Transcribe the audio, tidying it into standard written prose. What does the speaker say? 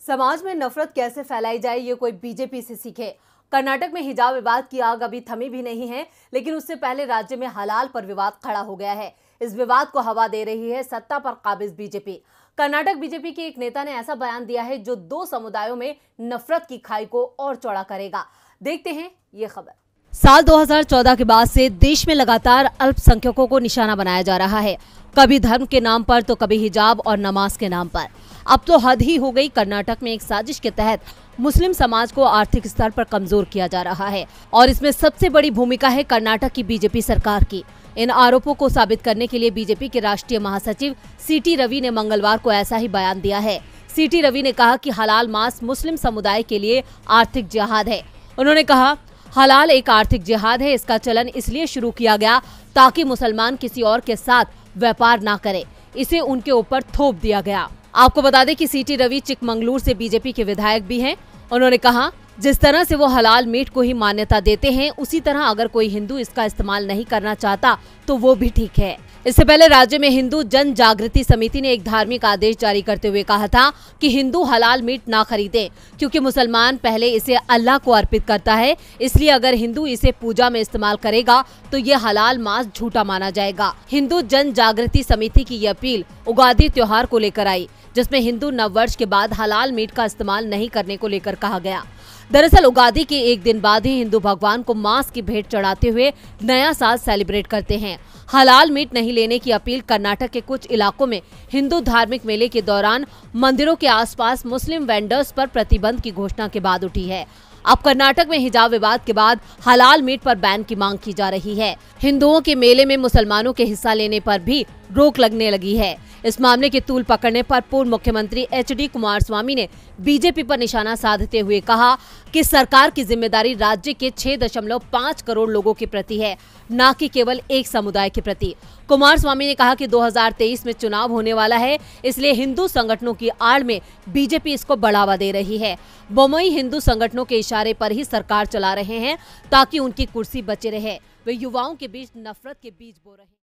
समाज में नफरत कैसे फैलाई जाए ये कोई बीजेपी से सीखे। कर्नाटक में हिजाब विवाद की आग अभी थमी भी नहीं है, लेकिन उससे पहले राज्य में हलाल पर विवाद खड़ा हो गया है। इस विवाद को हवा दे रही है सत्ता पर काबिज बीजेपी। कर्नाटक बीजेपी के एक नेता ने ऐसा बयान दिया है जो दो समुदायों में नफरत की खाई को और चौड़ा करेगा। देखते हैं ये खबर। साल 2014 के बाद से देश में लगातार अल्पसंख्यकों को निशाना बनाया जा रहा है, कभी धर्म के नाम पर तो कभी हिजाब और नमाज के नाम पर। अब तो हद ही हो गई। कर्नाटक में एक साजिश के तहत मुस्लिम समाज को आर्थिक स्तर पर कमजोर किया जा रहा है और इसमें सबसे बड़ी भूमिका है कर्नाटक की बीजेपी सरकार की। इन आरोपों को साबित करने के लिए बीजेपी के राष्ट्रीय महासचिव सीटी रवि ने मंगलवार को ऐसा ही बयान दिया है। सीटी रवि ने कहा कि हलाल मांस मुस्लिम समुदाय के लिए आर्थिक जिहाद है। उन्होंने कहा, हलाल एक आर्थिक जिहाद है। इसका चलन इसलिए शुरू किया गया ताकि मुसलमान किसी और के साथ व्यापार ना करे। इसे उनके ऊपर थोप दिया गया। आपको बता दें कि सीटी रवि चिकमंगलूर से बीजेपी के विधायक भी हैं। उन्होंने कहा, जिस तरह से वो हलाल मीट को ही मान्यता देते हैं, उसी तरह अगर कोई हिंदू इसका इस्तेमाल नहीं करना चाहता तो वो भी ठीक है। इससे पहले राज्य में हिंदू जन जागृति समिति ने एक धार्मिक आदेश जारी करते हुए कहा था कि हिंदू हलाल मीट ना खरीदें, क्योंकि मुसलमान पहले इसे अल्लाह को अर्पित करता है। इसलिए अगर हिंदू इसे पूजा में इस्तेमाल करेगा तो ये हलाल मांस झूठा माना जाएगा। हिंदू जन जागृति समिति की ये अपील उगादी त्योहार को लेकर आई, जिसमें हिंदू नववर्ष के बाद हलाल मीट का इस्तेमाल नहीं करने को लेकर कहा गया। दरअसल उगादी के एक दिन बाद ही हिंदू भगवान को मांस की भेंट चढ़ाते हुए नया साल सेलिब्रेट करते हैं। हलाल मीट नहीं लेने की अपील कर्नाटक के कुछ इलाकों में हिंदू धार्मिक मेले के दौरान मंदिरों के आसपास मुस्लिम वेंडर्स पर प्रतिबंध की घोषणा के बाद उठी है। अब कर्नाटक में हिजाब विवाद के बाद हलाल मीट पर बैन की मांग की जा रही है। हिंदुओं के मेले में मुसलमानों के हिस्सा लेने पर भी रोक लगने लगी है। इस मामले के तूल पकड़ने पर पूर्व मुख्यमंत्री एचडी कुमारस्वामी ने बीजेपी पर निशाना साधते हुए कहा कि सरकार की जिम्मेदारी राज्य के 6.5 करोड़ लोगों के प्रति है, न कि केवल एक समुदाय के प्रति। कुमारस्वामी ने कहा कि 2023 में चुनाव होने वाला है, इसलिए हिंदू संगठनों की आड़ में बीजेपी इसको बढ़ावा दे रही है। बोमई हिंदू संगठनों के इशारे पर ही सरकार चला रहे हैं ताकि उनकी कुर्सी बचे रहे। वे युवाओं के बीच नफरत के बीज बो रहे हैं।